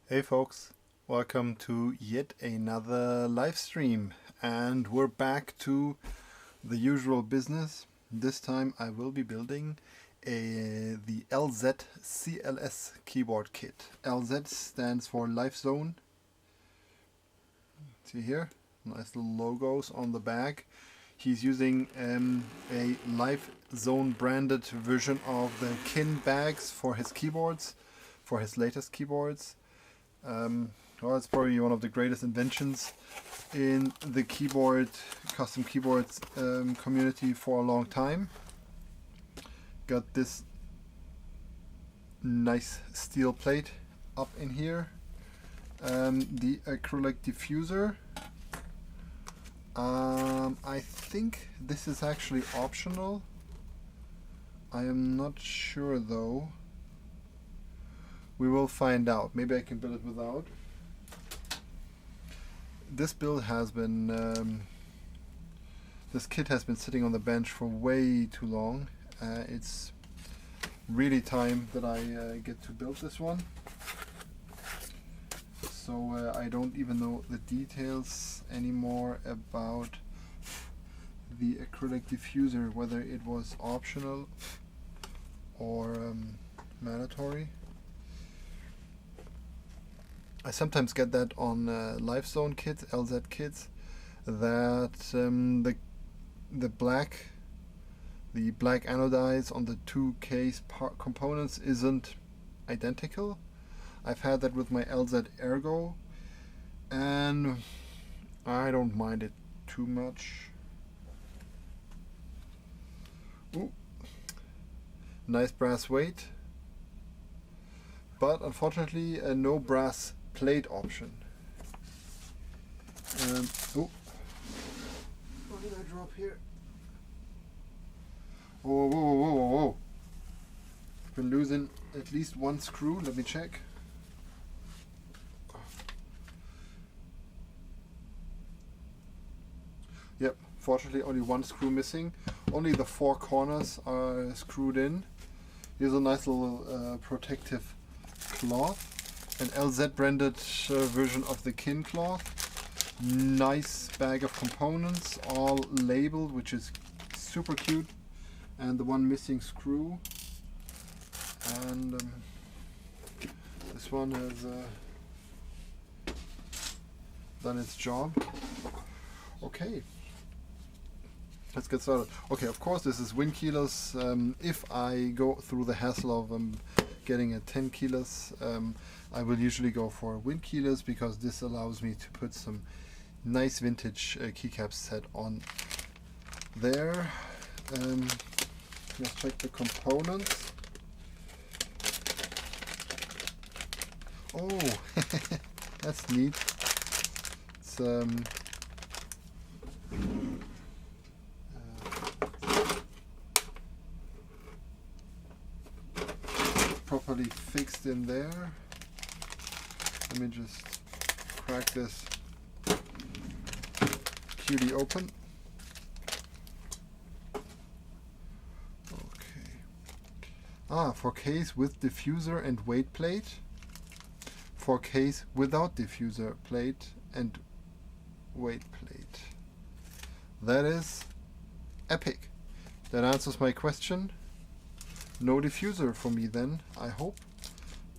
Hey folks, welcome to yet another live stream, and we're back to the usual business. This time I will be building the LZ CLS keyboard kit. LZ stands for Life Zone. See here, nice little logos on the back. He's using a Life Zone branded version of the kin bags for his keyboards, for his latest keyboards. Well, it's probably one of the greatest inventions in the custom keyboards community for a long time. Got this nice steel plate up in here. The acrylic diffuser. I think this is actually optional. I am not sure though. We will find out. Maybe I can build it without. This build has been, this kit has been sitting on the bench for way too long. It's really time that I get to build this one. So I don't even know the details anymore about the acrylic diffuser, whether it was optional or mandatory. I sometimes get that on Life Zone kits, LZ kits, that the black anodize on the two case components isn't identical. I've had that with my LZ Ergo, and I don't mind it too much. Ooh. Nice brass weight, but unfortunately no brass plate option. Oh, what did I drop here? Whoa, whoa, whoa, whoa, whoa. Been losing at least one screw. Let me check. Yep, fortunately only one screw missing. Only the four corners are screwed in. Here's a nice little protective cloth. An LZ branded version of the kin cloth. Nice bag of components, all labeled, which is super cute. And the one missing screw. And this one has done its job. Okay, let's get started. Okay, of course this is win keyless. If I go through the hassle of getting a 10 keyless, I will usually go for win keyless because this allows me to put some nice vintage keycap set on there. Let's check the components. Oh, that's neat. It's properly fixed in there. Let me just crack this cutie open. Okay. For case with diffuser and weight plate. For case without diffuser plate and weight plate. That is epic. That answers my question. No diffuser for me then, I hope.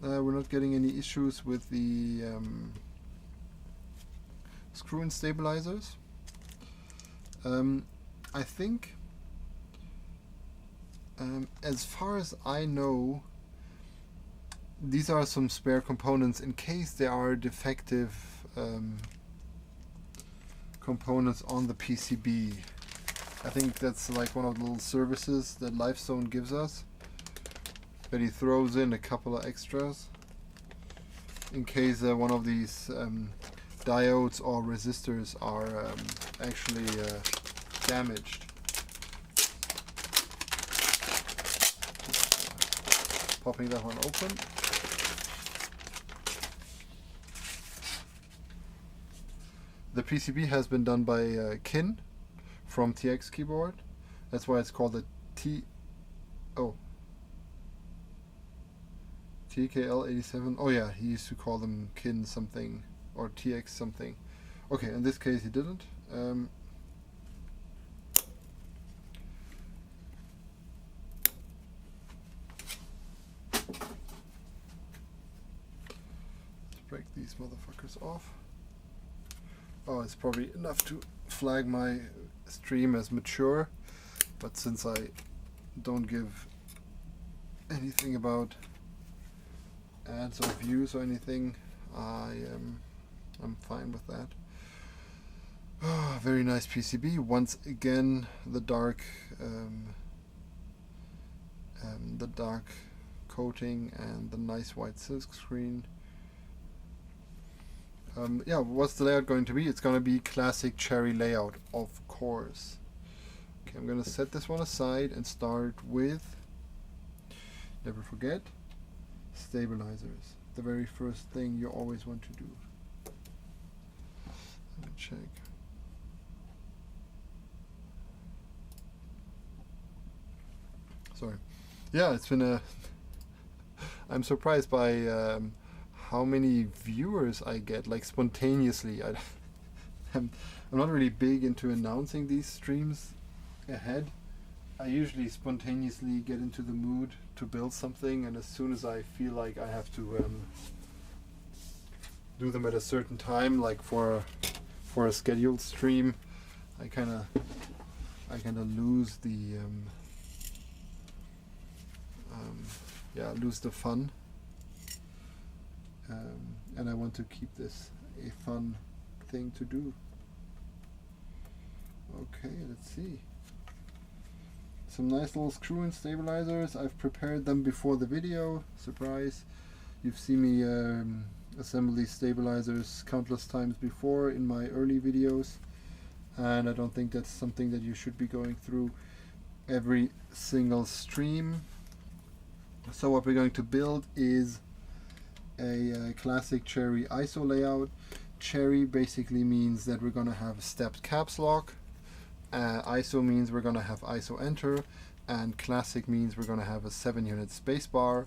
We're not getting any issues with the screw-in stabilizers. I think, as far as I know, these are some spare components in case there are defective components on the PCB. I think that's like one of the little services that Life Zone gives us. But he throws in a couple of extras in case one of these diodes or resistors are actually damaged. Popping that one open. The PCB has been done by Kin from TX Keyboard. That's why it's called the TKL87. Oh yeah, he used to call them kin something or TX something. Okay, in this case he didn't. Let's break these motherfuckers off. Oh, it's probably enough to flag my stream as mature, but since I don't give anything about ads or views or anything, I'm fine with that. Oh, very nice PCB. Once again, the dark coating and the nice white silk screen. Yeah, what's the layout going to be? It's going to be classic cherry layout, of course. Okay, I'm going to set this one aside and start with, never forget, stabilizers. The very first thing you always want to do. Let me check. Sorry. Yeah, it's been a... I'm surprised by how many viewers I get, like spontaneously. I'm not really big into announcing these streams ahead. I usually spontaneously get into the mood to build something, and as soon as I feel like I have to do them at a certain time, like for a scheduled stream, I kind of lose the lose the fun. And I want to keep this a fun thing to do. Okay, let's see. Some nice little screw and stabilizers. I've prepared them before the video. Surprise. You've seen me assemble these stabilizers countless times before in my early videos, and I don't think that's something that you should be going through every single stream. So what we're going to build is a classic cherry ISO layout. Cherry basically means that we're going to have stepped caps lock. ISO means we're going to have ISO enter, and classic means we're going to have a 7-unit spacebar.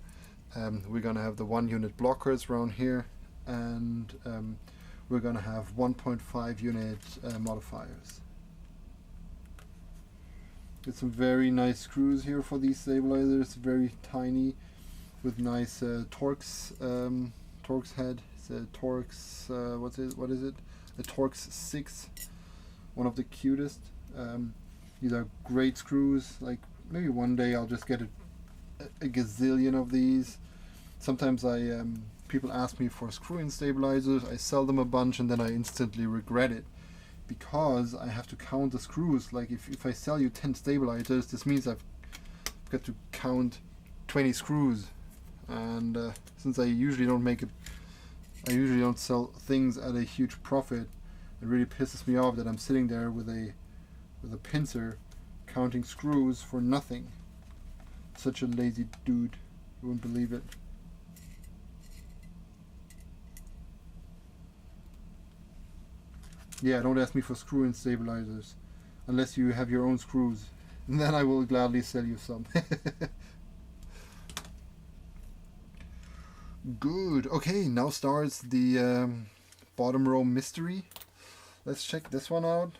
We're going to have the 1-unit blockers around here, and we're going to have 1.5 unit modifiers. Get some very nice screws here for these stabilizers, very tiny, with nice Torx head. It's a Torx, what is it? A Torx 6, one of the cutest. These are great screws. Like maybe one day I'll just get a gazillion of these. Sometimes people ask me for screw-in stabilizers. I sell them a bunch and then I instantly regret it, because I have to count the screws. Like if I sell you 10 stabilizers, this means I've got to count 20 screws. And since I usually don't sell things at a huge profit, it really pisses me off that I'm sitting there with a pincer counting screws for nothing. Such a lazy dude, you wouldn't believe it. Yeah, don't ask me for screw-in stabilizers unless you have your own screws, and then I will gladly sell you some. Good. Okay, now starts the bottom row mystery. Let's check this one out.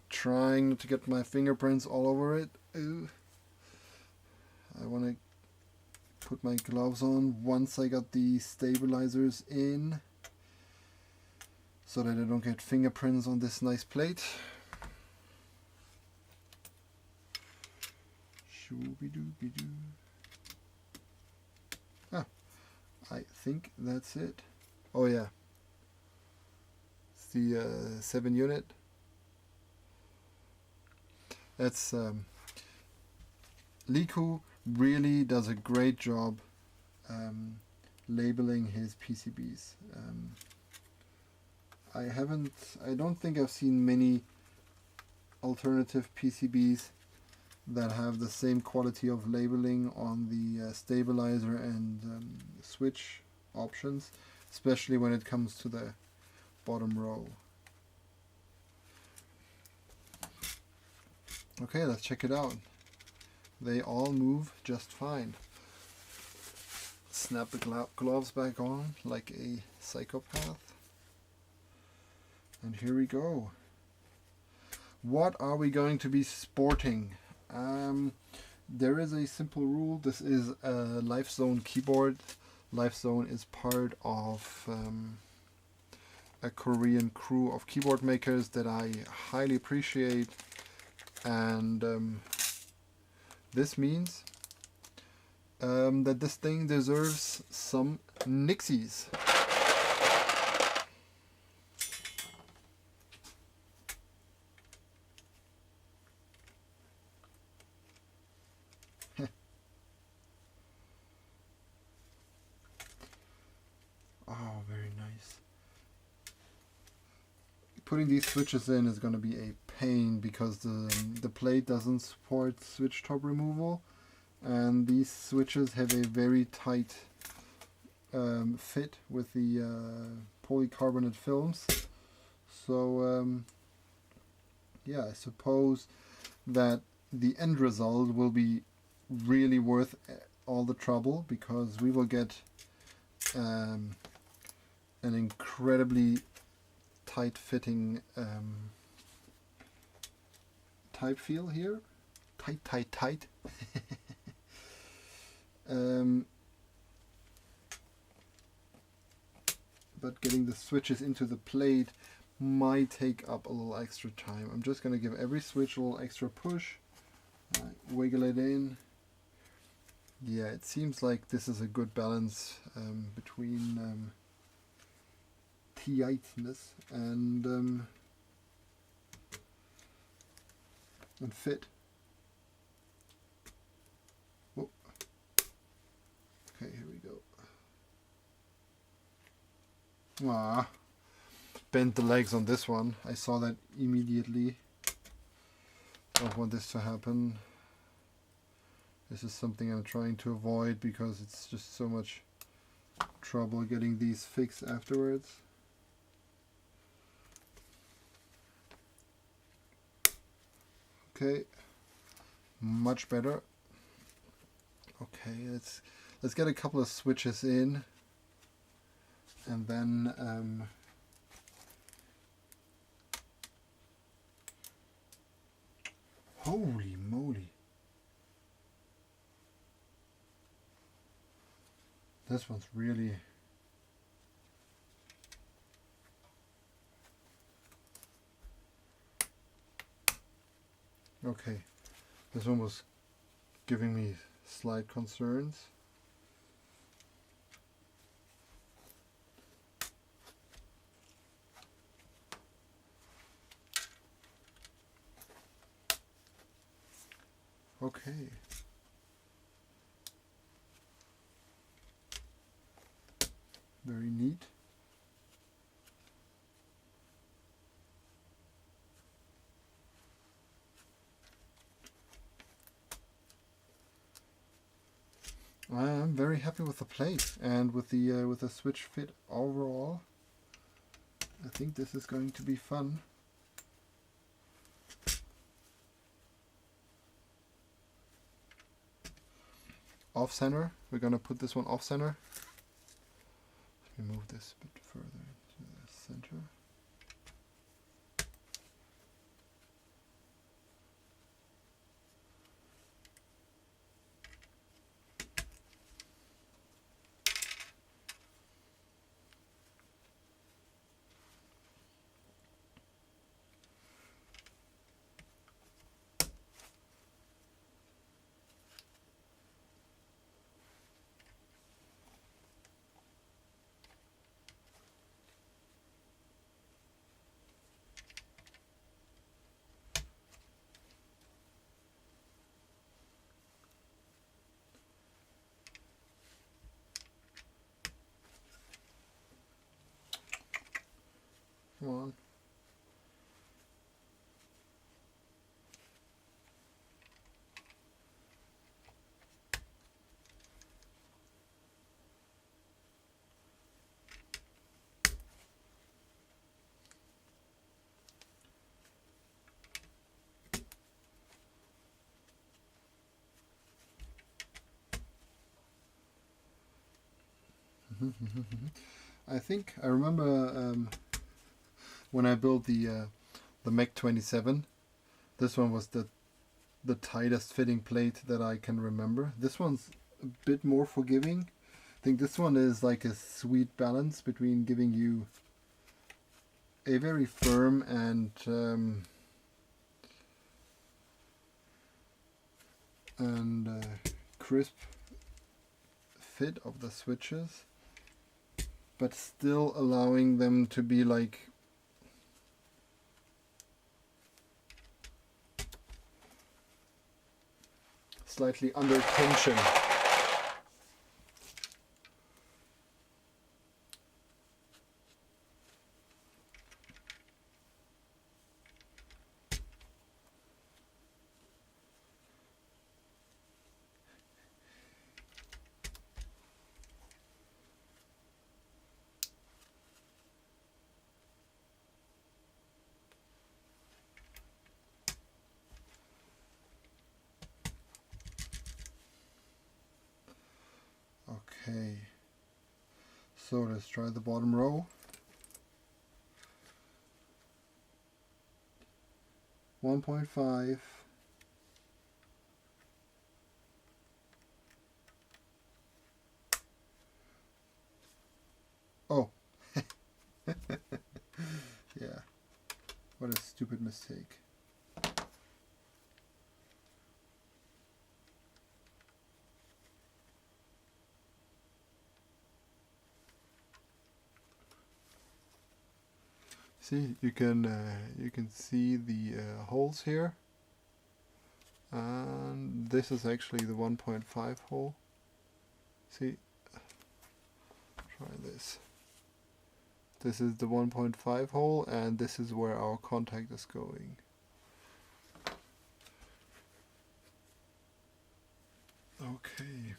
Trying not to get my fingerprints all over it. Ooh. I want to put my gloves on once I got the stabilizers in, so that I don't get fingerprints on this nice plate. Shooby-dooby-doo. Ah, I think that's it. Oh yeah, it's the 7-unit. That's Liku really does a great job labeling his PCBs. I don't think I've seen many alternative PCBs that have the same quality of labeling on the stabilizer and switch options, especially when it comes to the bottom row. Okay, let's check it out. They all move just fine. snap the gloves back on like a psychopath. And here we go. What are we going to be sporting? There is a simple rule. This is a LifeZone keyboard. LifeZone is part of a Korean crew of keyboard makers that I highly appreciate. And this means that this thing deserves some Nixies. Oh, very nice. Putting these switches in is going to be a pain because the plate doesn't support switch top removal, and these switches have a very tight fit with the polycarbonate films. So yeah, I suppose that the end result will be really worth all the trouble, because we will get an incredibly tight fitting type feel here. Tight. But getting the switches into the plate might take up a little extra time. I'm just going to give every switch a little extra push. Wiggle it in. Yeah, it seems like this is a good balance between tightness and fit. Oh. Okay, here we go. Bent the legs on this one. I saw that immediately. Don't want this to happen. This is something I'm trying to avoid because it's just so much trouble getting these fixed afterwards. Okay, much better. Okay, let's get a couple of switches in, and then holy moly, this one's really okay. This one was giving me slight concerns. Okay. Very neat. I'm very happy with the plate and with the switch fit overall. I think this is going to be fun. Off center. We're gonna put this one off center. Let me move this a bit further into the center. Come on. I think I remember when I built the Mech 27. This one was the tightest fitting plate that I can remember. This one's a bit more forgiving. I think this one is like a sweet balance between giving you a very firm and crisp fit of the switches, but still allowing them to be like slightly under tension. Okay, so let's try the bottom row. 1.5. Oh, yeah, what a stupid mistake. See, you can see the holes here, and this is actually the 1.5 hole. See, try this. This is the 1.5 hole, and this is where our contact is going. Okay.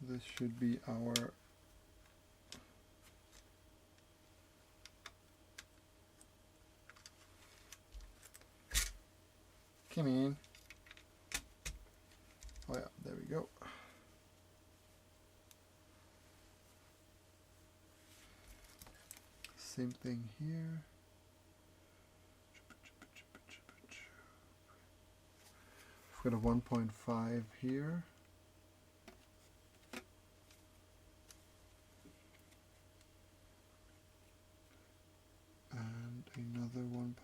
This should be our come in. Oh yeah, there we go. Same thing here. We've got a 1.5 here. And another one.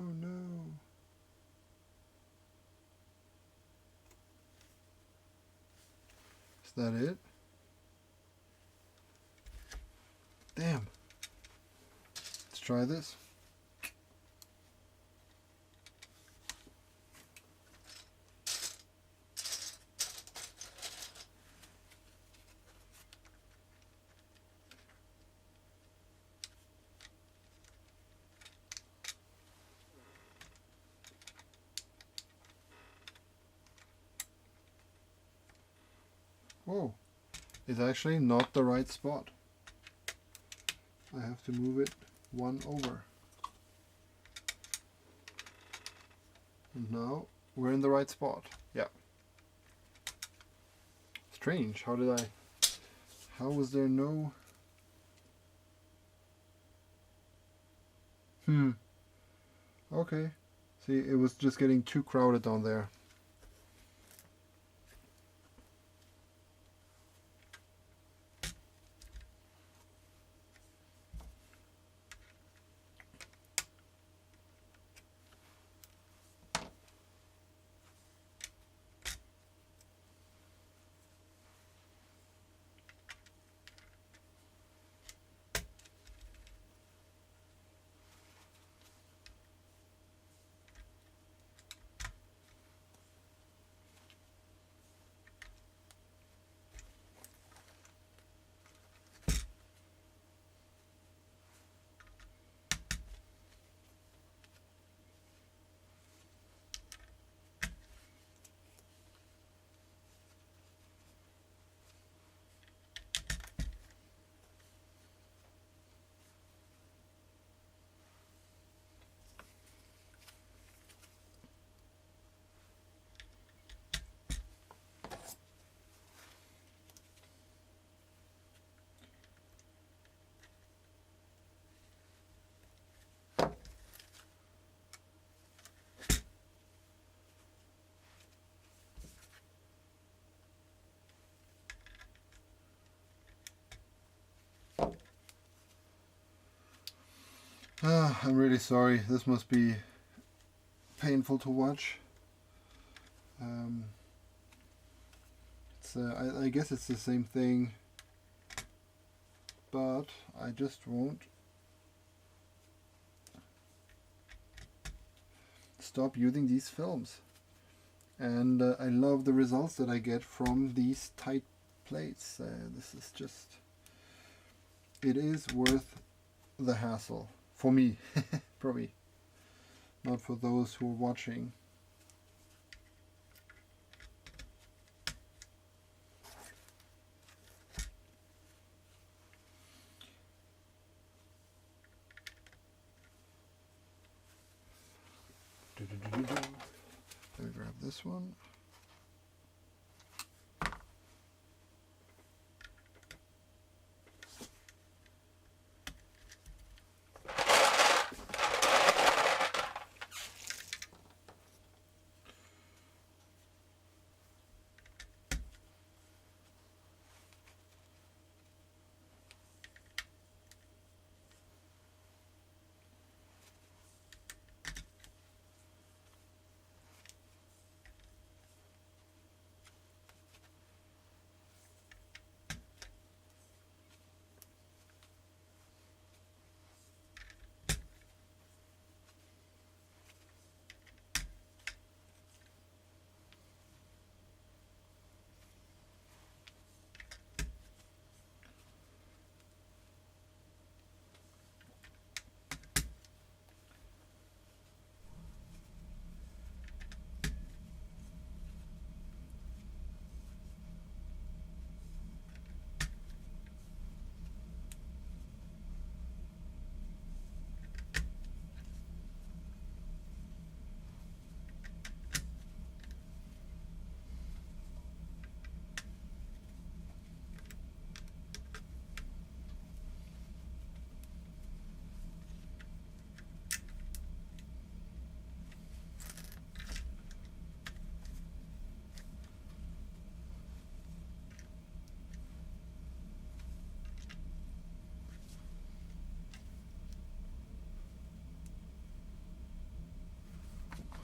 Oh no. Is that it? Damn. Let's try this. Whoa, it's actually not the right spot. I have to move it one over. And now we're in the right spot. Yeah. Strange, how was there no... Okay. See, it was just getting too crowded down there. I'm really sorry. This must be painful to watch. I guess it's the same thing, but I just won't stop using these films. And I love the results that I get from these tight plates. This is just, it is worth the hassle for me. Probably not for those who are watching. Let me grab this one.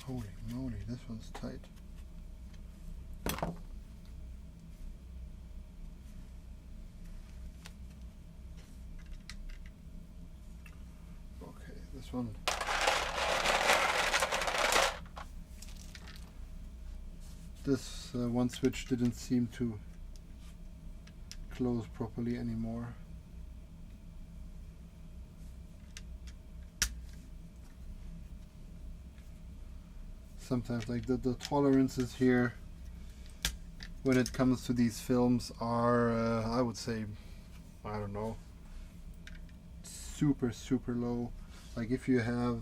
Holy moly, this one's tight. Okay, this one. This one switch didn't seem to close properly anymore. Sometimes like the tolerances here when it comes to these films are I would say, I don't know, super low. Like if you have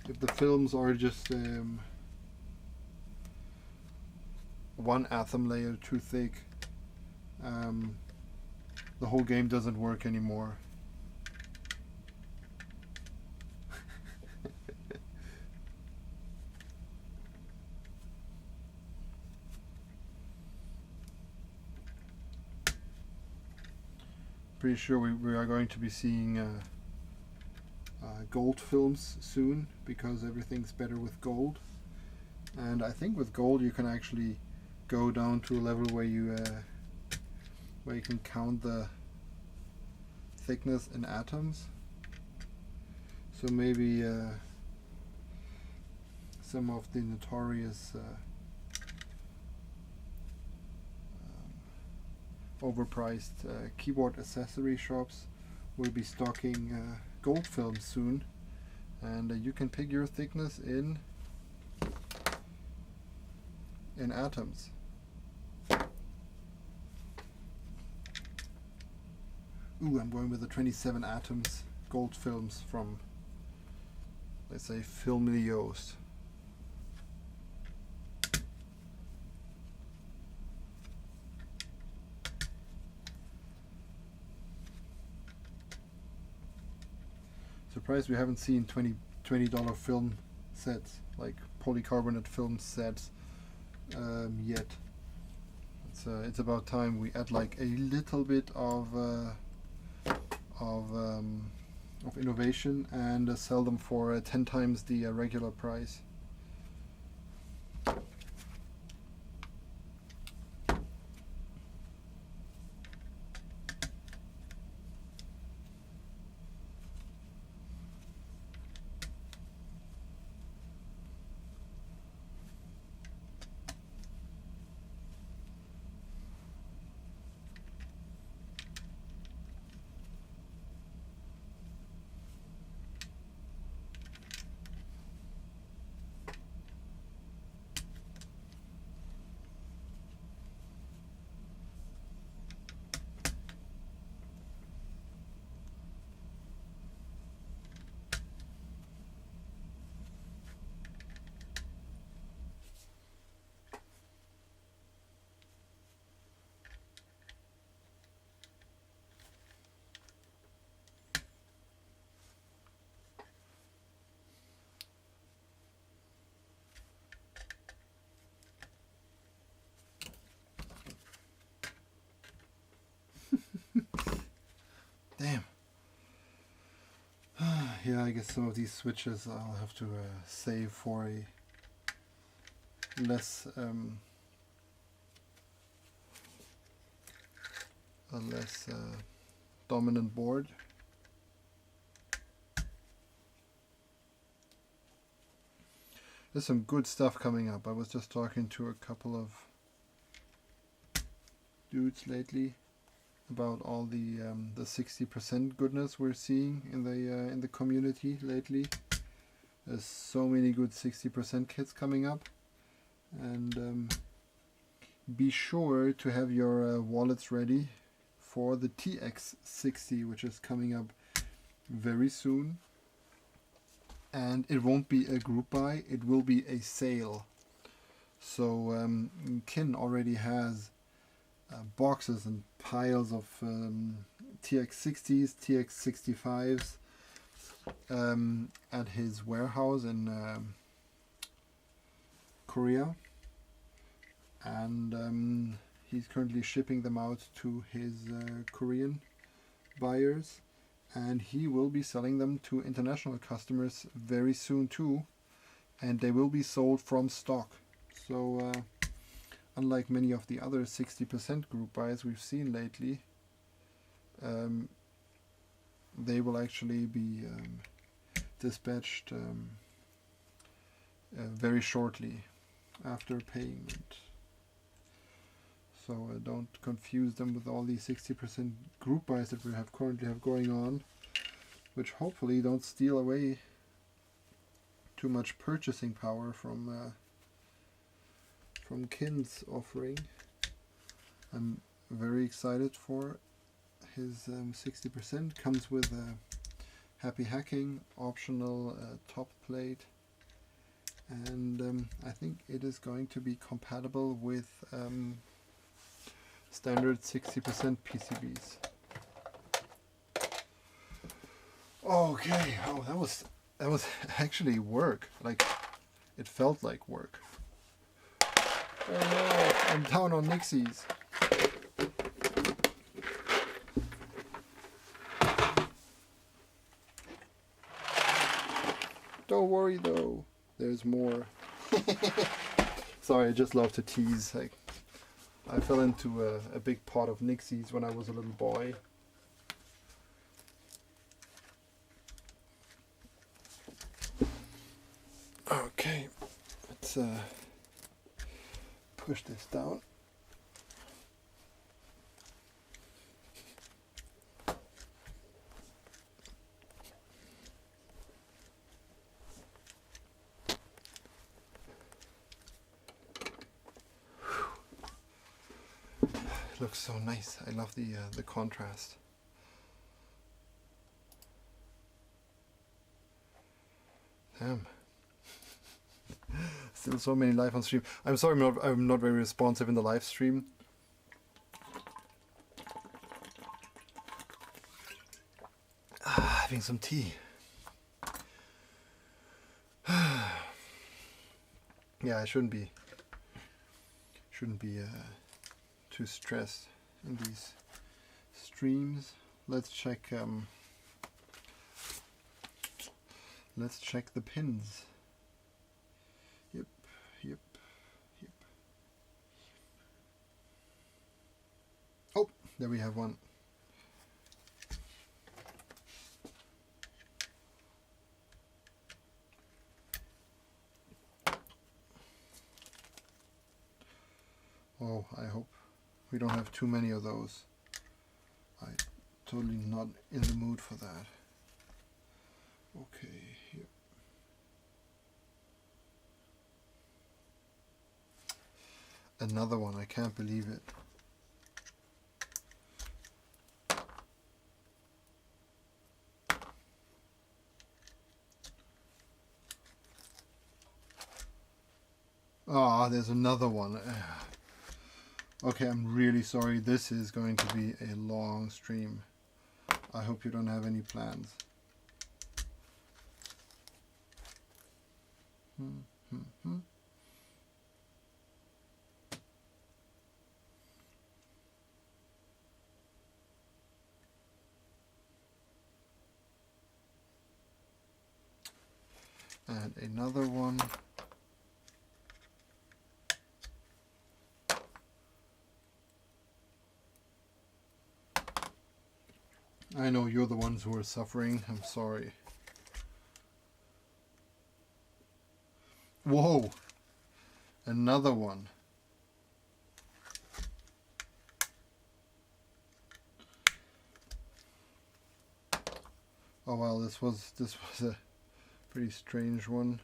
if the films are just one atom layer too thick, the whole game doesn't work anymore. Pretty sure we are going to be seeing gold films soon, because everything's better with gold. And I think with gold you can actually go down to a level where you can count the thickness in atoms. So maybe some of the notorious overpriced keyboard accessory shops will be stocking gold films soon, and you can pick your thickness in atoms. Ooh, I'm going with the 27 atoms gold films from, let's say, Filmiliost. Surprised we haven't seen $20 film sets, like polycarbonate film sets, yet. It's about time we add like a little bit of innovation and sell them for 10 times the regular price. Damn. Yeah, I guess some of these switches I'll have to save for a less dominant board. There's some good stuff coming up. I was just talking to a couple of dudes lately about all the 60% goodness we're seeing in the community lately. There's so many good 60% kits coming up, and be sure to have your wallets ready for the TX60, which is coming up very soon. And it won't be a group buy, it will be a sale. So Kin already has boxes and piles of TX60s, TX65s at his warehouse in Korea, and he's currently shipping them out to his Korean buyers, and he will be selling them to international customers very soon too, and they will be sold from stock. So unlike many of the other 60% group buys we've seen lately, they will actually be dispatched very shortly after payment. So don't confuse them with all these 60% group buys that we currently have going on, which hopefully don't steal away too much purchasing power from Kin's offering. I'm very excited for his 60%. Comes with a happy hacking, optional top plate, and I think it is going to be compatible with standard 60% PCBs. Okay, oh, that was actually work. Like, it felt like work. Oh no, I'm down on Nixies. Don't worry though, there's more. Sorry, I just love to tease. I fell into a big pot of Nixies when I was a little boy. Okay, let's push this down. It looks so nice. I love the contrast. Damn. Still so many live on stream. I'm sorry I'm not very responsive in the live stream. Having some tea. Yeah, I shouldn't be to stress in these streams. Let's check the pins. Yep. Oh, there we have one. Oh, I hope we don't have too many of those. I'm totally not in the mood for that. Okay, here. Another one, I can't believe it. Ah, there's another one. Okay, I'm really sorry. This is going to be a long stream. I hope you don't have any plans. And another one. I know you're the ones who are suffering. I'm sorry. Whoa! Another one. Oh well, this was a pretty strange one.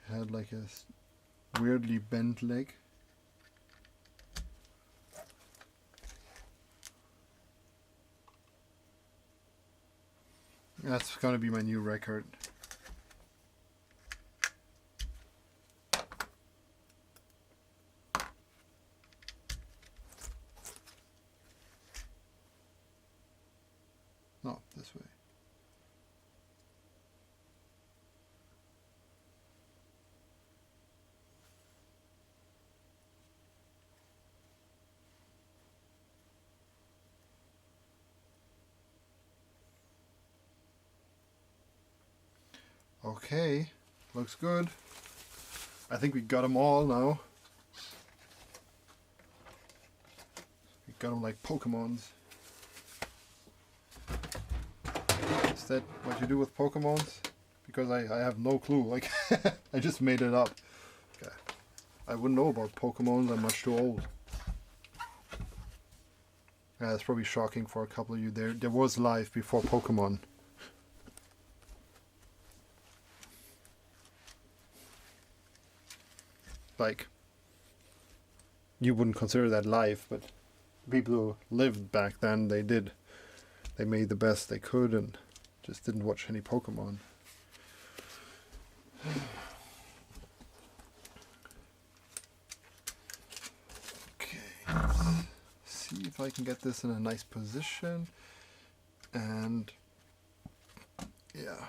It had like a weirdly bent leg. That's gonna be my new record. No, this way. Okay, looks good. I think we got them all now. We got them like Pokemons. Is that what you do with Pokemons? Because I have no clue. Like, I just made it up. Okay. I wouldn't know about Pokemons. I'm much too old. Yeah, that's probably shocking for a couple of you. There was life before Pokemon. Like, you wouldn't consider that life, but people who lived back then, they did. They made the best they could and just didn't watch any Pokemon. Okay, let's see if I can get this in a nice position. And yeah.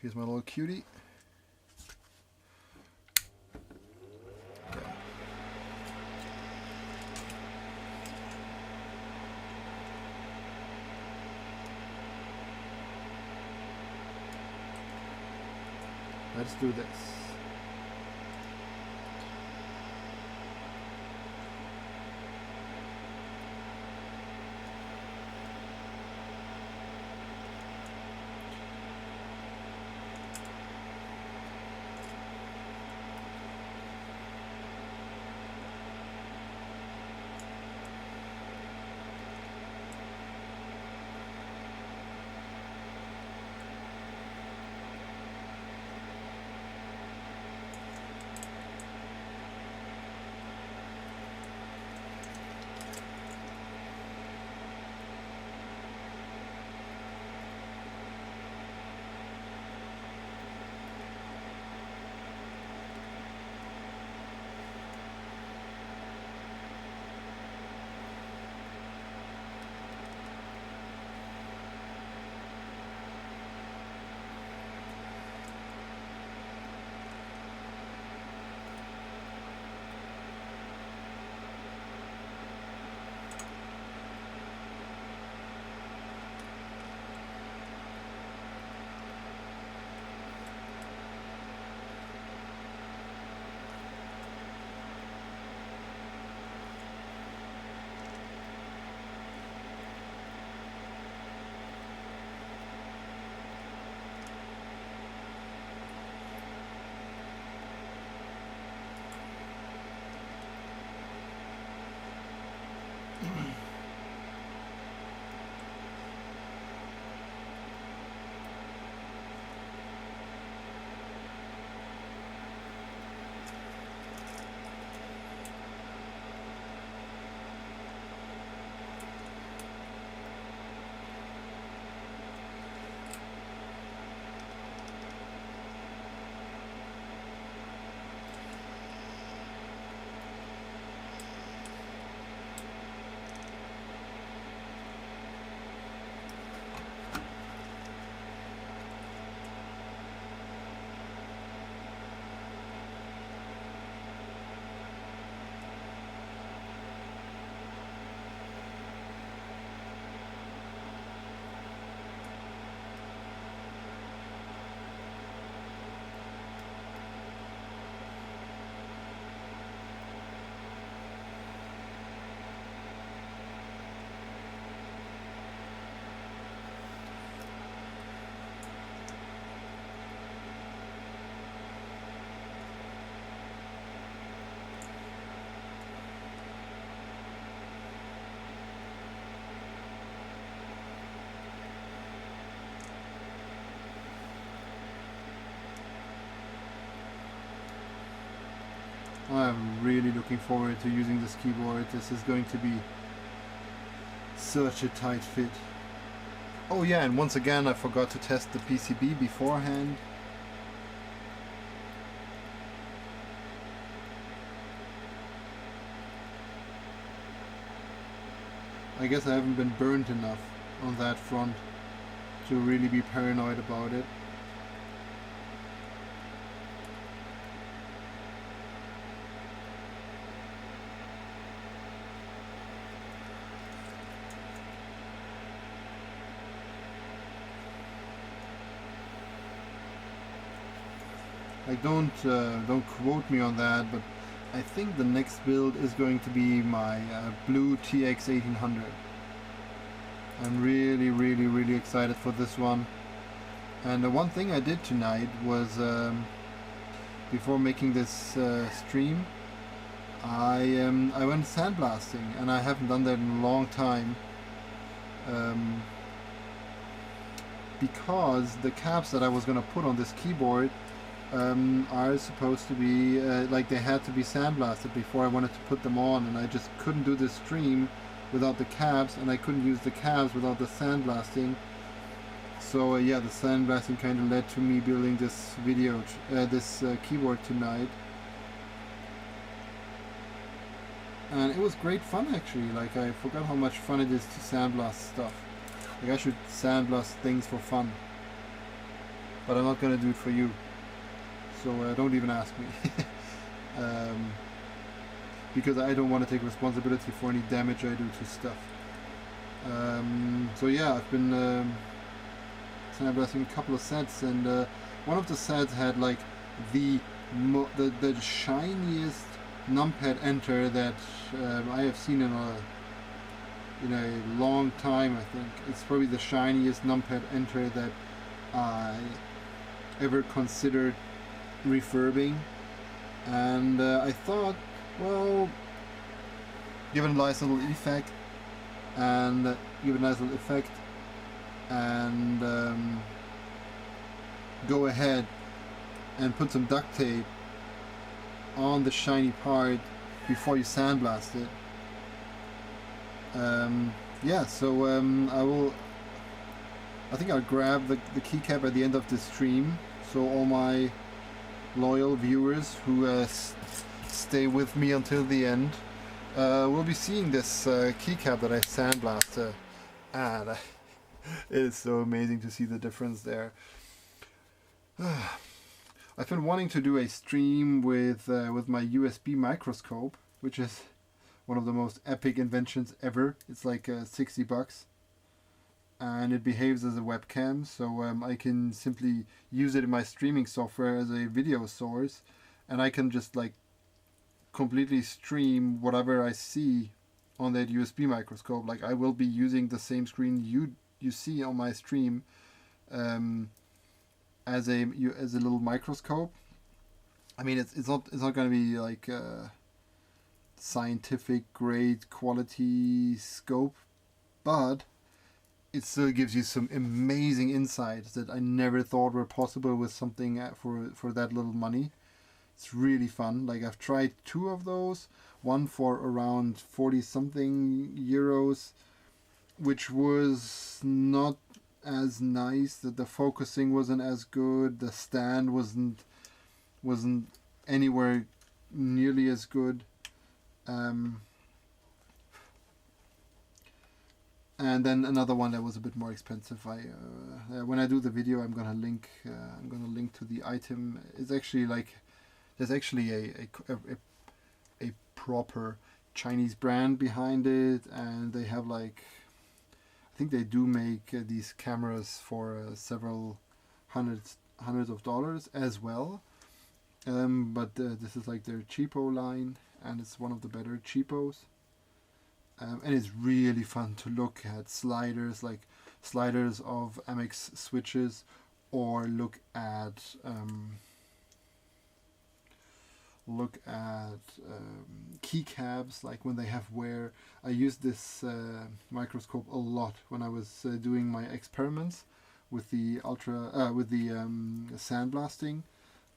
Here's my little cutie. Okay. Let's do this. I'm really looking forward to using this keyboard. This is going to be such a tight fit. Oh yeah, and once again I forgot to test the PCB beforehand. I guess I haven't been burnt enough on that front to really be paranoid about it. Like don't quote me on that, but I think the next build is going to be my blue TX 1800. I'm really excited for this one. And the one thing I did tonight was before making this stream, I went sandblasting, and I haven't done that in a long time. Because the caps that I was gonna put on this keyboard are supposed to be like they had to be sandblasted before I wanted to put them on, and I just couldn't do this stream without the caps, and I couldn't use the caps without the sandblasting. So yeah, the sandblasting kind of led to me building this keyboard tonight, and it was great fun actually. Like I forgot how much fun it is to sandblast stuff. Like I should sandblast things for fun, but I'm not gonna do it for you. So don't even ask me. Because I don't want to take responsibility for any damage I do to stuff. So yeah, I've been sandblasting a couple of sets, and one of the sets had like the shiniest numpad enter that I have seen in a long time. I think it's probably the shiniest numpad enter that I ever considered refurbing, and I thought, well, give it a nice little effect, and go ahead and put some duct tape on the shiny part before you sandblast it. Yeah, so I think I'll grab the keycap at the end of the stream, so all my loyal viewers who stay with me until the end will be seeing this keycap that I sandblasted, and it is so amazing to see the difference there. I've been wanting to do a stream with my USB microscope, which is one of the most epic inventions ever. It's like $60, and it behaves as a webcam, so I can simply use it in my streaming software as a video source, and I can just like completely stream whatever I see on that USB microscope. Like I will be using the same screen you see on my stream as a little microscope. I mean, it's not going to be like scientific grade quality scope, but it still gives you some amazing insights that I never thought were possible with something for that little money. It's really fun. Like I've tried 2 of those, one for around 40 something euros, which was not as nice, that the focusing wasn't as good, the stand wasn't anywhere nearly as good. And then another one that was a bit more expensive. When I do the video, I'm gonna link to the item. It's actually like there's actually a proper Chinese brand behind it, and they have like, I think they do make these cameras for several hundreds of dollars as well. But this is like their cheapo line, and it's one of the better cheapos. And it's really fun to look at sliders, like sliders of Amex switches, or look at keycaps, like when they have wear. I used this microscope a lot when I was doing my experiments with the sandblasting.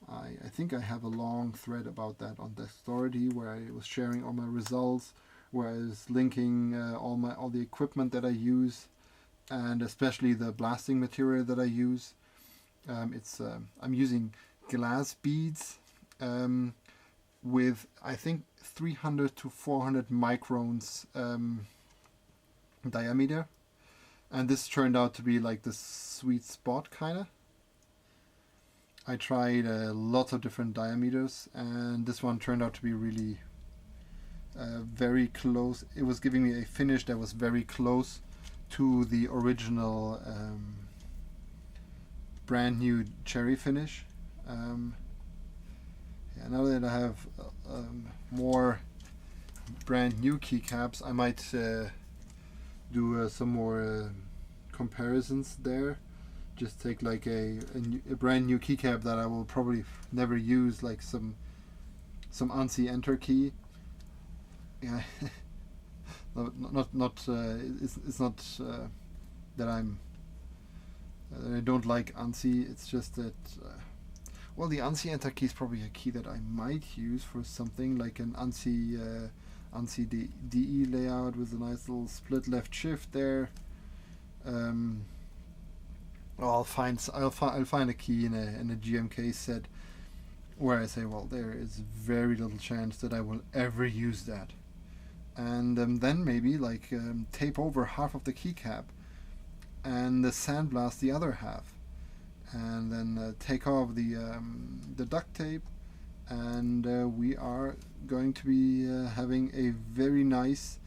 I think I have a long thread about that on Authority where I was sharing all my results, where I was linking all the equipment that I use, and especially the blasting material that I use. I'm using glass beads with I think 300 to 400 microns diameter, and this turned out to be like the sweet spot kind of. I tried lots of different diameters, and this one turned out to be really very close. It was giving me a finish that was very close to the original brand new cherry finish. Yeah, now that I have more brand new keycaps, I might do some more comparisons there. Just take like a brand new keycap that I will probably never use, like some ANSI enter key. Yeah, it's not that I don't like ANSI. It's just that well, the ANSI enter key is probably a key that I might use for something like an ANSI DE layout with a nice little split left shift there. I'll find a key in a GMK set where I say, well, there is very little chance that I will ever use that, and then maybe like tape over half of the keycap and sandblast the other half, and then take off the duct tape, and we are going to be having a very nice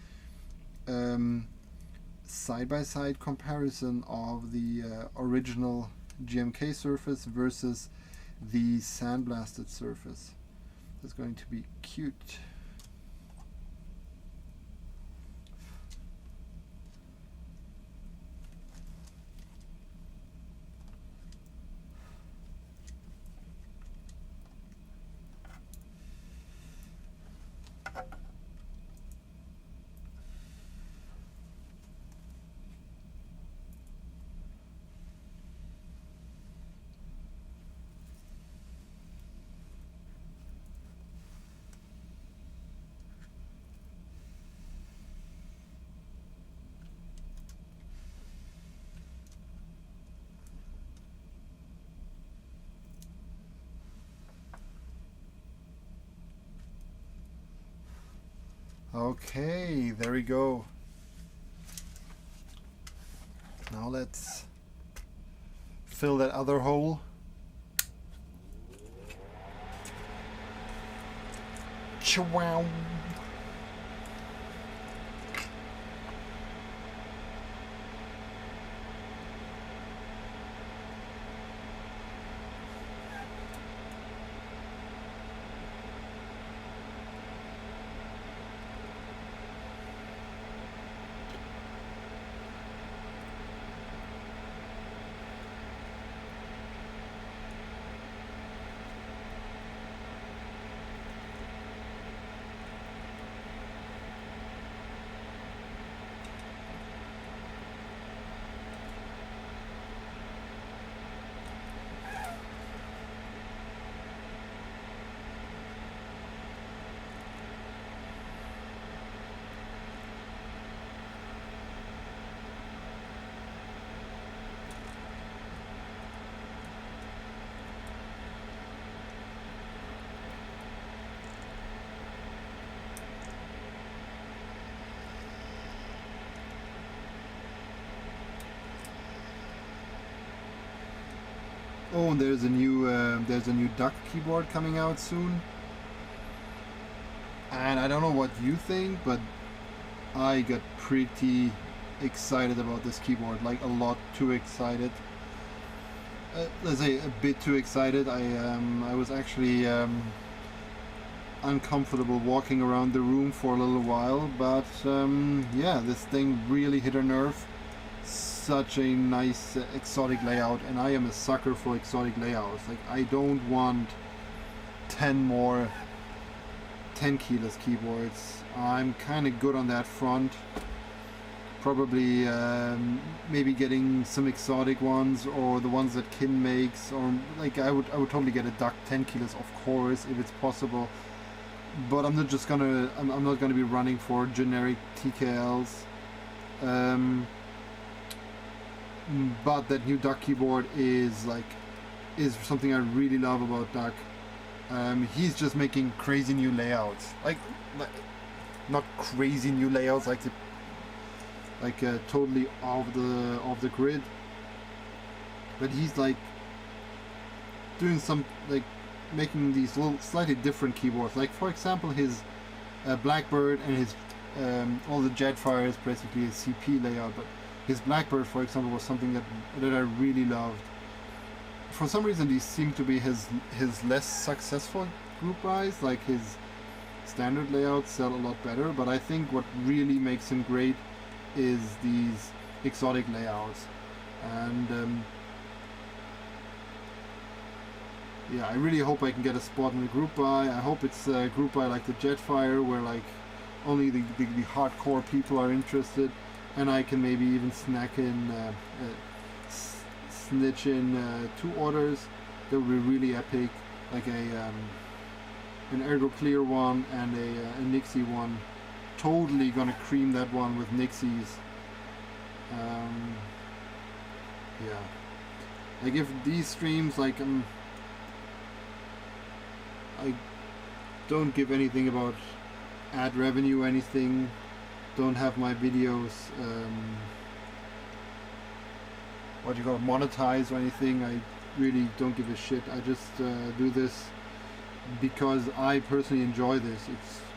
side-by-side comparison of the original GMK surface versus the sandblasted surface. It's going to be cute. Okay, there we go. Now let's fill that other hole. Chow. Oh, and there's a new duck keyboard coming out soon, and I don't know what you think, but I got pretty excited about this keyboard, like a lot too excited. Let's say a bit too excited. I was actually uncomfortable walking around the room for a little while, but yeah, this thing really hit a nerve. Such a nice exotic layout, and I am a sucker for exotic layouts. Like, I don't want 10 more 10 keyless keyboards. I'm kind of good on that front. Probably maybe getting some exotic ones or the ones that Kin makes, or like I would totally get a duck 10 kilos of course if it's possible. But I'm not just gonna I'm not gonna be running for generic TKLs. But that new duck keyboard is something I really love about Duck. He's just making crazy new layouts, like not crazy new layouts, totally off the grid. But he's like doing some making these little slightly different keyboards. Like for example, his Blackbird and his all the Jetfire is basically a CP layout, but his Blackbird, for example, was something that I really loved. For some reason, these seem to be his less successful group buys. Like his standard layouts sell a lot better, but I think what really makes him great is these exotic layouts. And yeah, I really hope I can get a spot in the group buy. I hope it's a group buy like the Jetfire, where like only the hardcore people are interested, and I can maybe even snitch in 2 orders. That would be really epic, like an Ergo Clear one and a Nixie one. Totally gonna cream that one with Nixies. Yeah, like if these streams, like I don't give anything about ad revenue or anything, don't have my videos what you call it, monetize or anything. I really don't give a shit. I just do this because I personally enjoy this.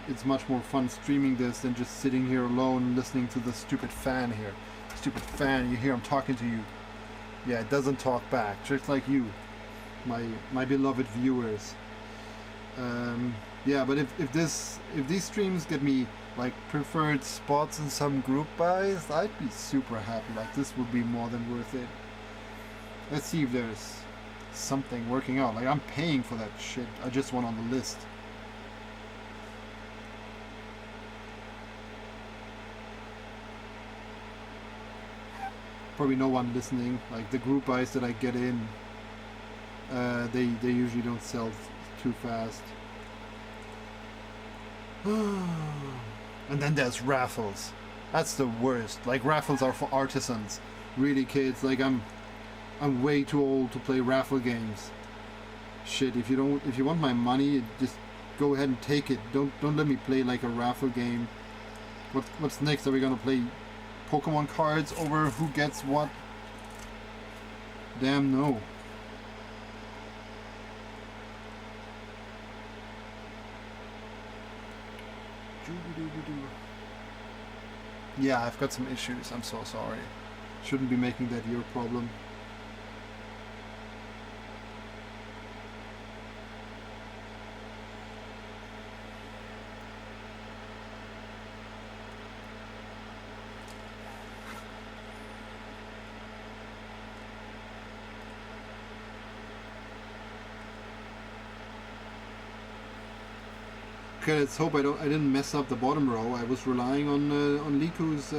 It's much more fun streaming this than just sitting here alone listening to the stupid fan here. Stupid fan, you hear I'm talking to you. Yeah, it doesn't talk back, just like you, my beloved viewers. Yeah, but if these streams get me like preferred spots in some group buys, I'd be super happy. Like this would be more than worth it. Let's see if there's something working out. Like I'm paying for that shit. I just want on the list. Probably no one listening. Like the group buys that I get in, they usually don't sell too fast. And then there's raffles. That's the worst. Like raffles are for artisans. Really, kids. Like I'm way too old to play raffle games. Shit. If you want my money, just go ahead and take it. Don't let me play like a raffle game. What's next? Are we gonna play Pokemon cards over who gets what? Damn no. Yeah, I've got some issues. I'm so sorry. Shouldn't be making that your problem. Okay, let's hope I didn't mess up the bottom row. I was relying on Liku's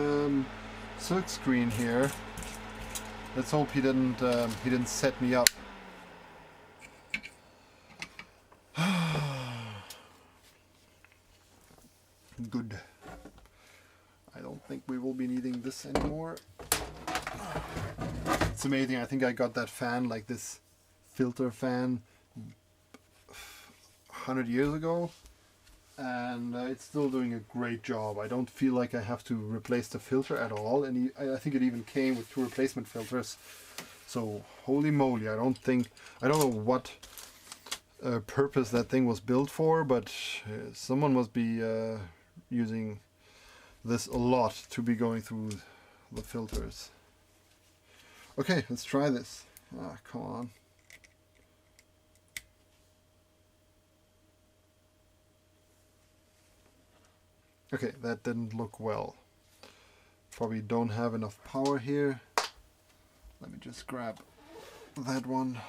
silk screen here. Let's hope he didn't set me up. Good. I don't think we will be needing this anymore. It's amazing. I think I got that fan, like this filter fan, 100 years ago. And it's still doing a great job. I don't feel like I have to replace the filter at all, and I think it even came with 2 replacement filters. So holy moly, I don't know what purpose that thing was built for, but someone must be using this a lot to be going through the filters. Okay, let's try this. Ah, come on. Okay, that didn't look well. Probably don't have enough power here. Let me just grab that one.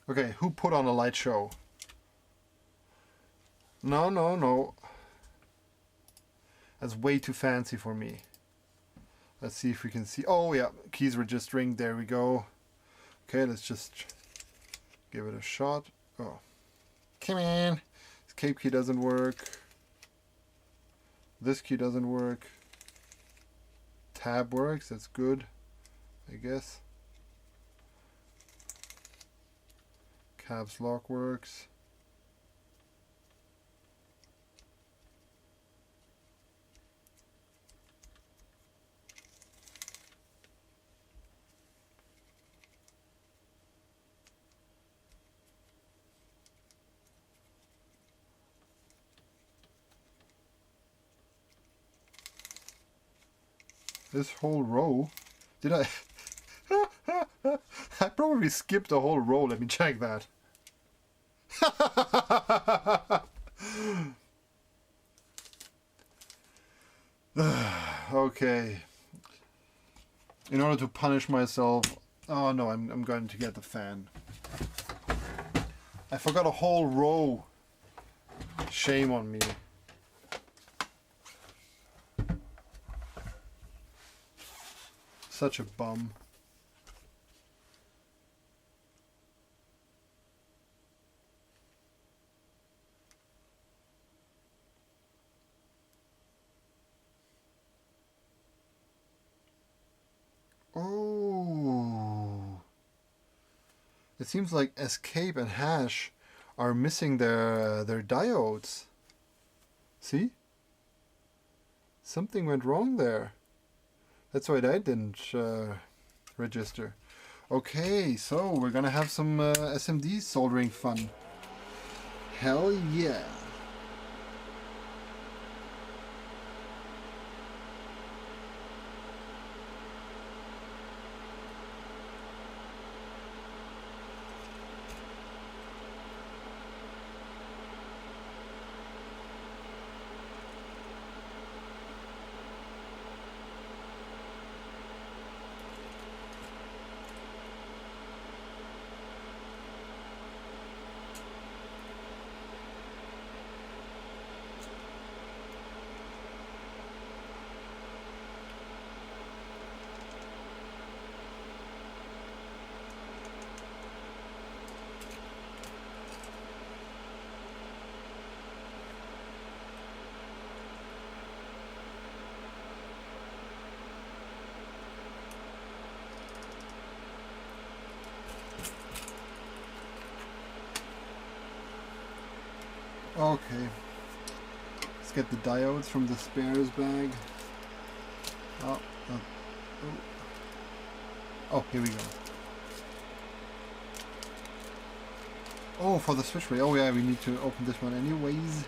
Okay, who put on a light show? No, no, no. That's way too fancy for me. Let's see if we can see. Oh yeah, keys registering. There we go. Okay, let's just give it a shot. Oh, come on. Escape key doesn't work. This key doesn't work. Tab works. That's good, I guess. Caps lock works. This whole row, did I? I probably skipped a whole row. Let me check that. Okay. In order to punish myself, oh no, I'm going to get the fan. I forgot a whole row. Shame on me. Such a bum. Oh. It seems like Escape and Hash are missing their diodes. See? Something went wrong there. That's why I didn't register. Okay, so we're gonna have some SMD soldering fun. Hell yeah. Okay, let's get the diodes from the spares bag. Oh, here we go. Oh, for the switch relay. Oh yeah, we need to open this one anyways.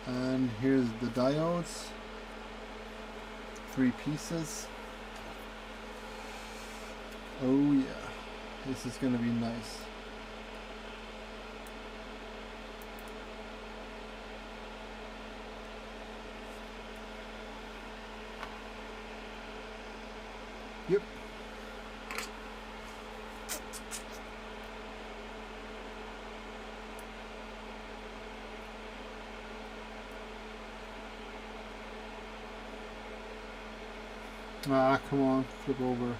And here's the diodes. 3 pieces. Oh yeah, this is gonna be nice. Yep. Ah, come on, flip over.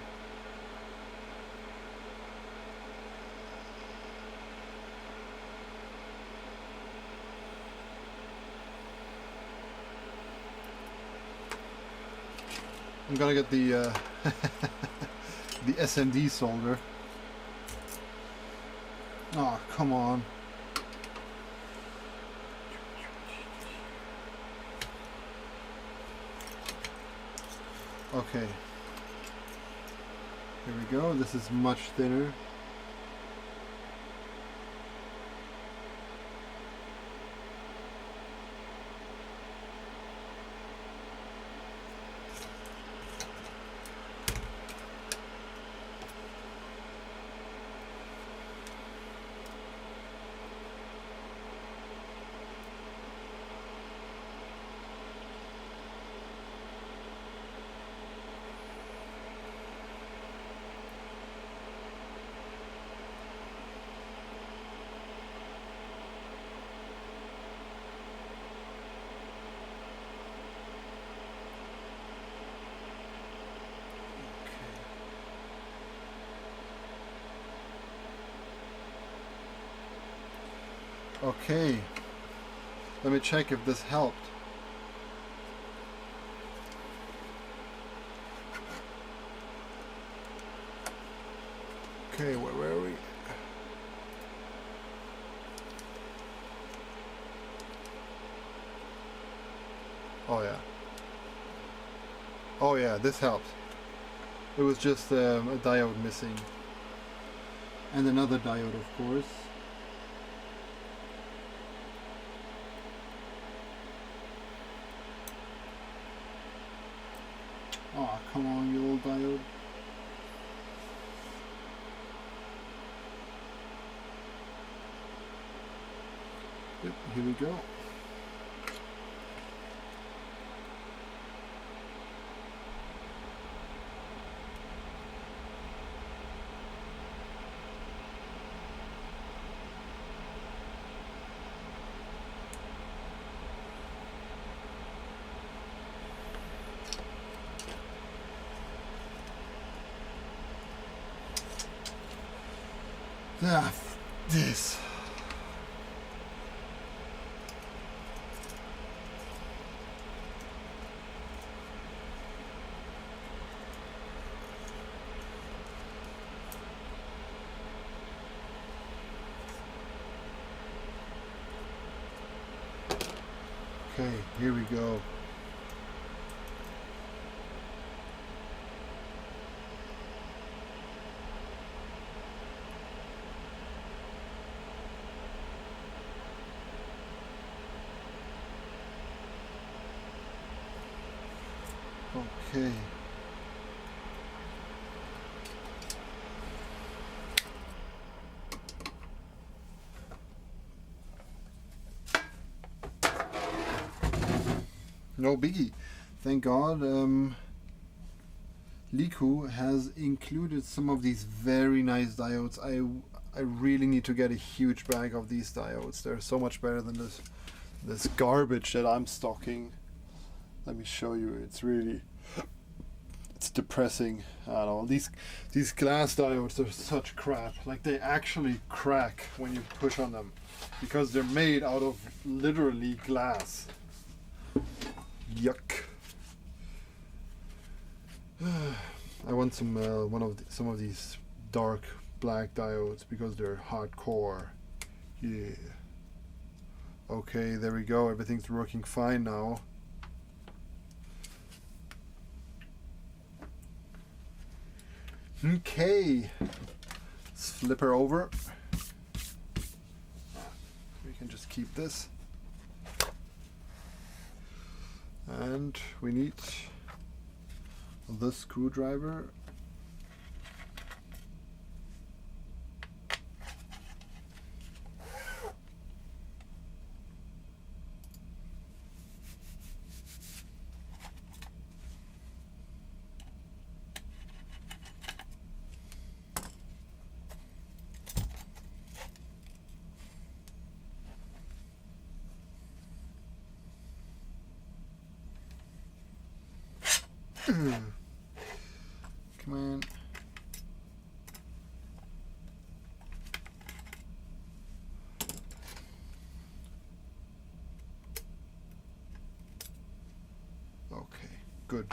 I'm gonna get the the SMD solder. Oh, come on. Okay. Here we go. This is much thinner. Okay, let me check if this helped. Okay, where were we? Oh yeah. Oh yeah, this helped. It was just a diode missing. And another diode, of course. Oh, come on, you old diode. Yep, here we go. Ah, this. Okay, here we go. Okay. No biggie. Thank God Liku has included some of these very nice diodes. I really need to get a huge bag of these diodes. They're so much better than this garbage that I'm stocking. Let me show you. It's depressing. I don't know. These glass diodes are such crap. Like, they actually crack when you push on them because they're made out of literally glass. Yuck. I want some of these dark black diodes because they're hardcore. Yeah. Okay, there we go. Everything's working fine now. Okay. Let's flip her over. We can just keep this. And we need the screwdriver. Come on. Okay, good.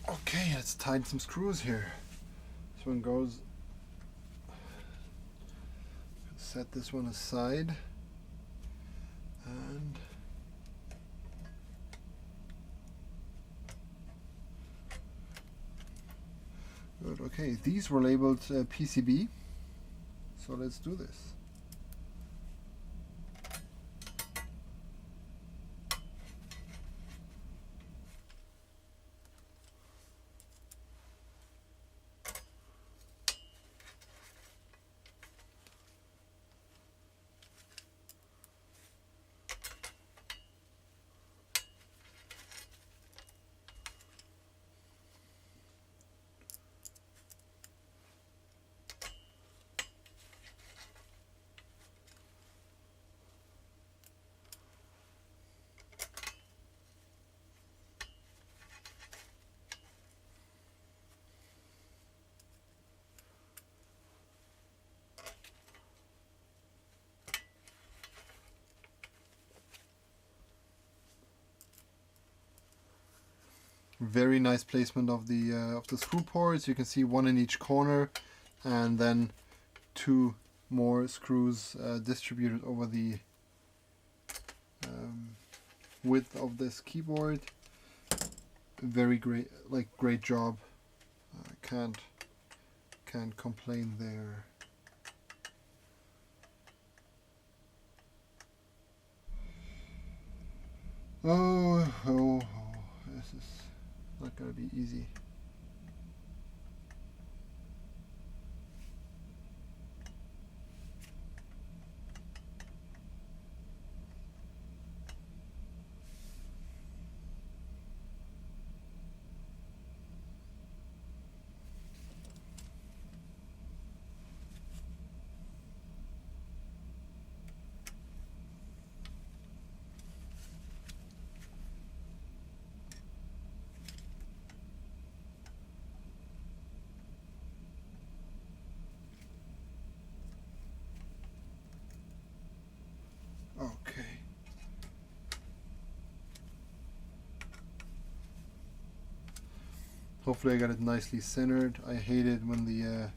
Okay, let's tighten some screws here. This one goes. Set this one aside. And good. Okay, these were labeled PCB. So let's do this. Very nice placement of the screw ports. You can see one in each corner, and then 2 more screws distributed over the width of this keyboard. Very great, great job. Can't complain there. Oh, this is not gonna be easy. Okay. Hopefully I got it nicely centered. I hate it when the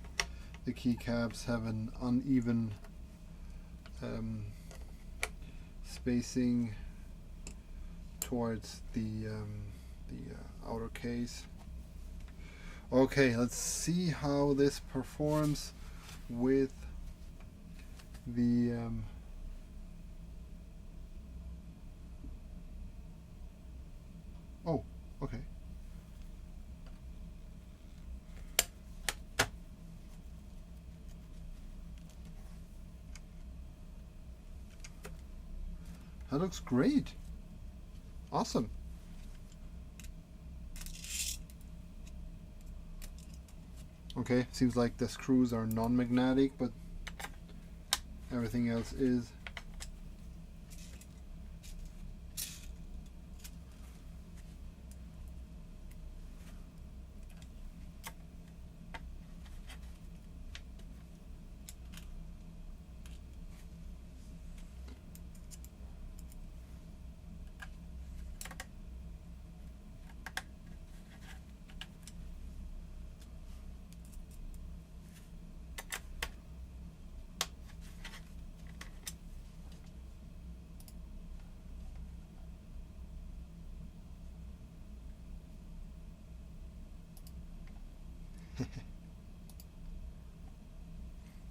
keycaps have an uneven spacing towards the outer case. Okay, let's see how this performs with the oh, okay. That looks great. Awesome. Okay, seems like the screws are non-magnetic, but everything else is.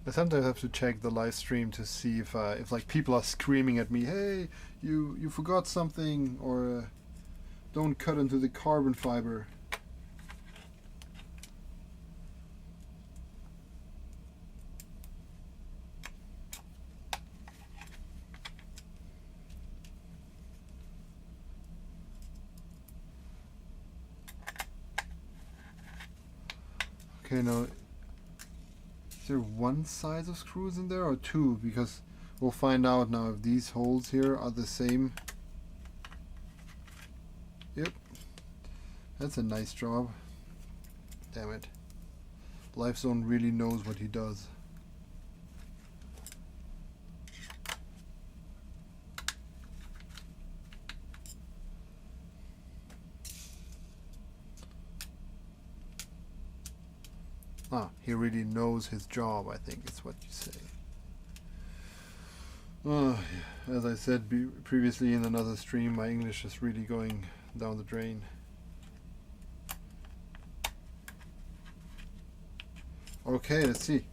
I sometimes have to check the live stream to see if like people are screaming at me, "Hey, you forgot something," or "Don't cut into the carbon fiber." Okay, now. Is there one size of screws in there or 2? Because we'll find out now if these holes here are the same. Yep. That's a nice job. Damn it. LiveZone really knows what he does. Ah, he really knows his job, I think is what you say. As I said previously in another stream, my English is really going down the drain. Okay, let's see.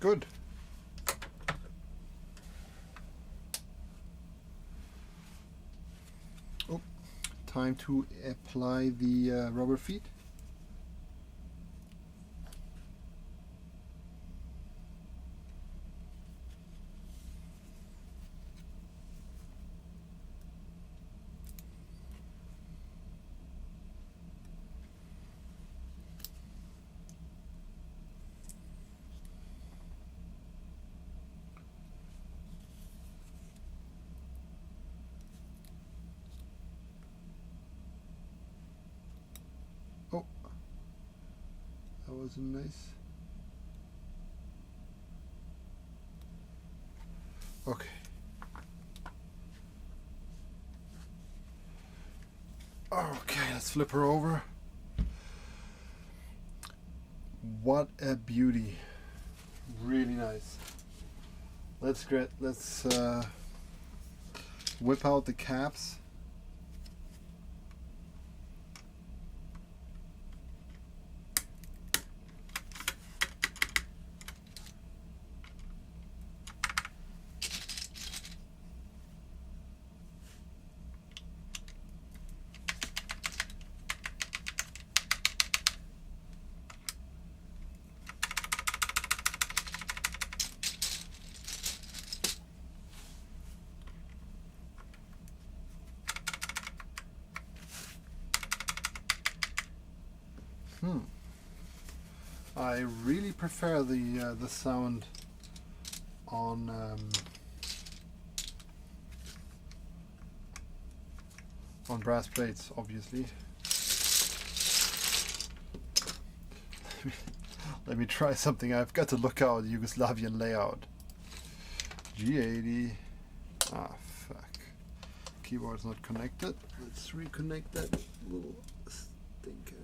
Good. Oh, time to apply the rubber feet. Oh, that was nice. Okay. Okay, let's flip her over. What a beauty. Really nice. Let's whip out the caps. I really prefer the sound on brass plates, obviously. Let me try something. I've got to look out Yugoslavian layout. G80. Ah, fuck. Keyboard's not connected. Let's reconnect that little stinker.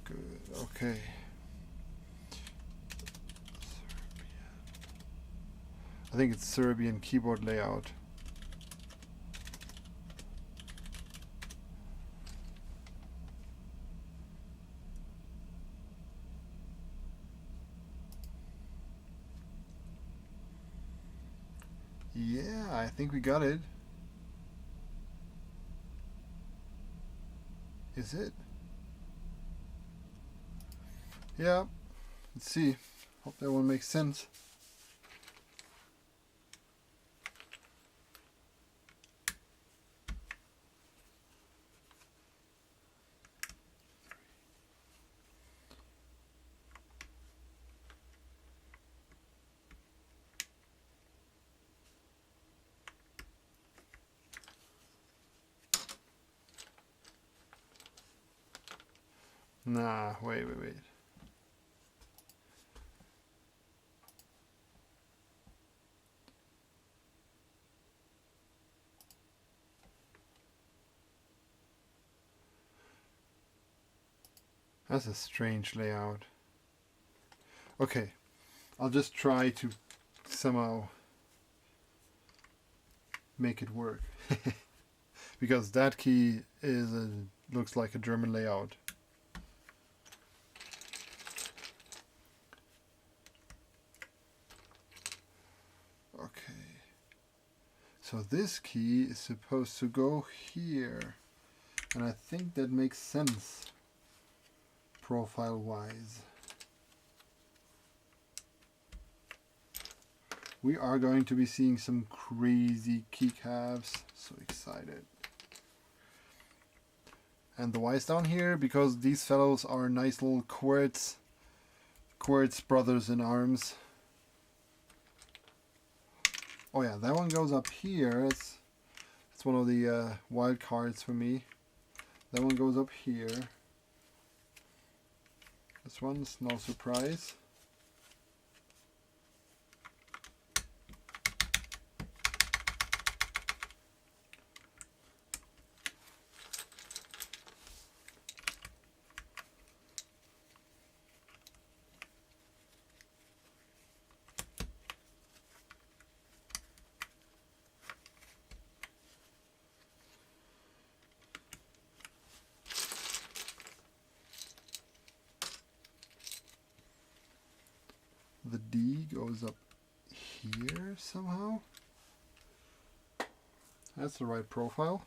Good. Okay. I think it's Serbian keyboard layout. Yeah, I think we got it. Is it? Yeah. Let's see. Hope that one makes sense. Nah, wait. That's a strange layout. Okay, I'll just try to somehow make it work. Because that key looks like a German layout. Okay, so this key is supposed to go here, and I think that makes sense profile wise. We are going to be seeing some crazy keycaps. So excited. And the why's down here because these fellows are nice little quartz brothers in arms. Oh yeah, that one goes up here. It's one of the wild cards for me. That one goes up here. This one's no surprise. the D goes up here somehow. That's the right profile.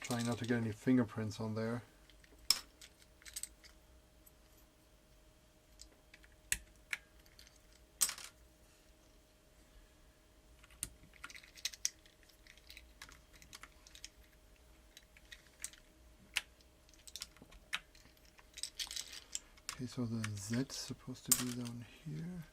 Trying not to get any fingerprints on there. Okay, so the Z's supposed to be down here.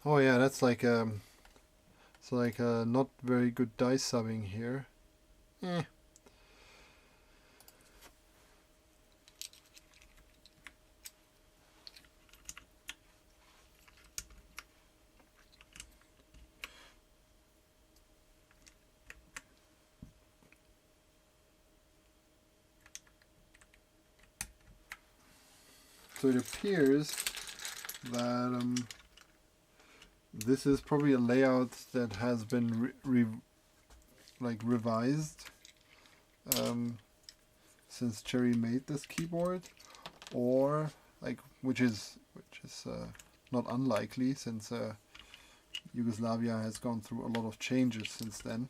Oh yeah, that's like it's like not very good dice subbing here. Eh. So it appears that this is probably a layout that has been revised since Cherry made this keyboard, or which is not unlikely, since Yugoslavia has gone through a lot of changes since then.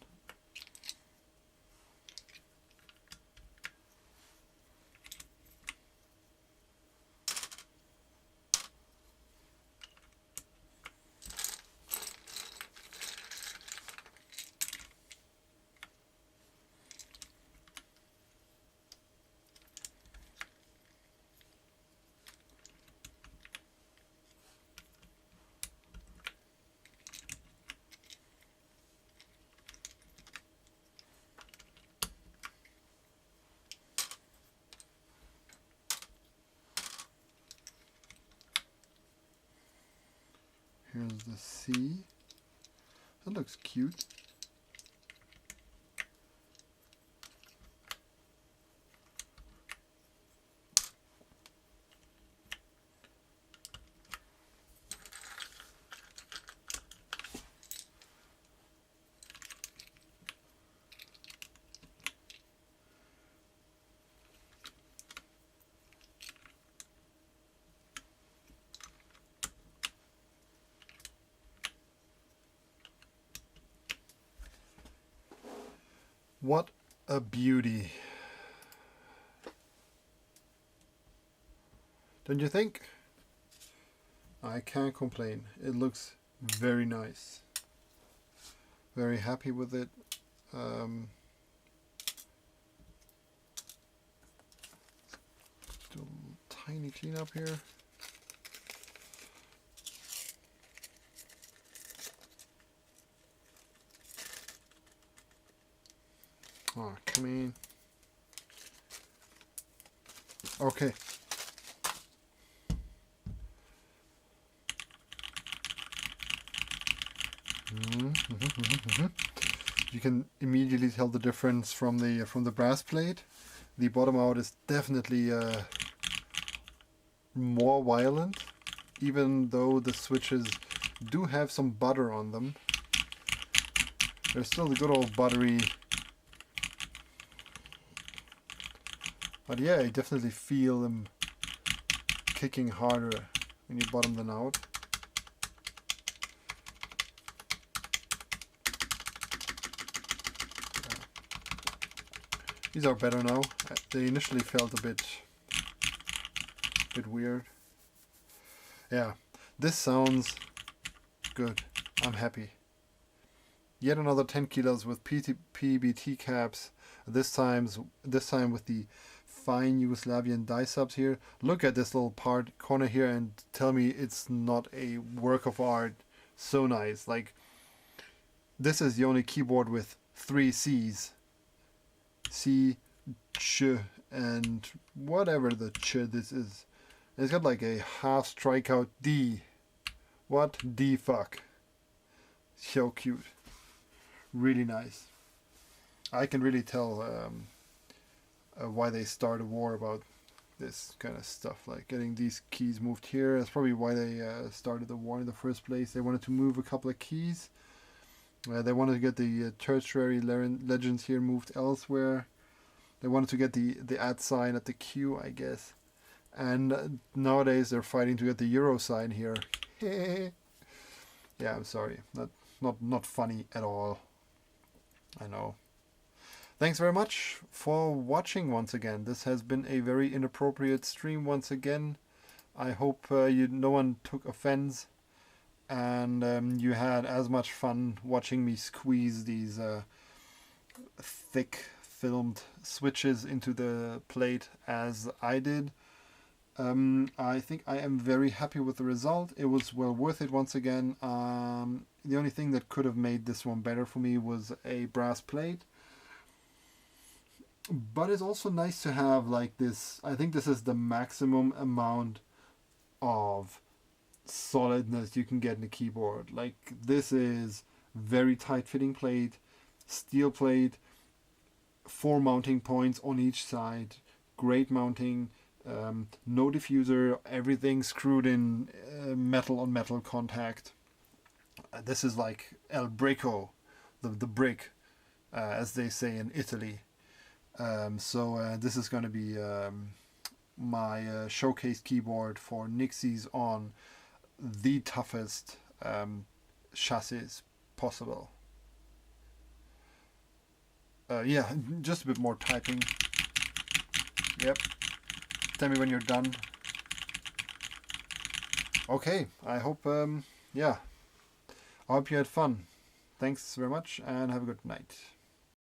Here's the C. That looks cute. What a beauty. Don't you think? I can't complain. It looks very nice. Very happy with it. Do a little tiny cleanup here. Oh, come in. Okay. You can immediately tell the difference from the brass plate. The bottom out is definitely more violent, even though the switches do have some butter on them. There's still the good old buttery. But yeah, I definitely feel them kicking harder when you bottom them out. These are better now. They initially felt a bit weird. Yeah, this sounds good. I'm happy. Yet another 10 kilos with PBT caps. This time with the fine Yugoslavian Dyesubs here. Look at this little corner here and tell me it's not a work of art. So nice. Like, this is the only keyboard with 3 C's. C, Ch, and whatever the Ch this is. And it's got like a half strikeout D. What the fuck? So cute. Really nice. I can really tell why they start a war about this kind of stuff, like getting these keys moved here. That's probably why they started the war in the first place. They wanted to move a couple of keys. They wanted to get the tertiary legends here moved elsewhere. They wanted to get the @ sign at the Q, I guess. And nowadays they're fighting to get the Euro sign here. Yeah, I'm sorry. Not funny at all. I know. Thanks very much for watching once again. This has been a very inappropriate stream once again. I hope no one took offense, and you had as much fun watching me squeeze these thick filmed switches into the plate as I did. I think I am very happy with the result. It was well worth it once again. The only thing that could have made this one better for me was a brass plate. But it's also nice to have like this. I think this is the maximum amount of solidness you can get in a keyboard. Like, this is very tight fitting plate, steel plate, 4 mounting points on each side, great mounting, no diffuser, everything screwed in metal on metal contact. This is like El Brico, the brick, as they say in Italy. So this is going to be my showcase keyboard for Nixies on the toughest chassis possible. Yeah, just a bit more typing. Yep. Tell me when you're done. Okay, I hope, yeah, I hope you had fun. Thanks very much and have a good night.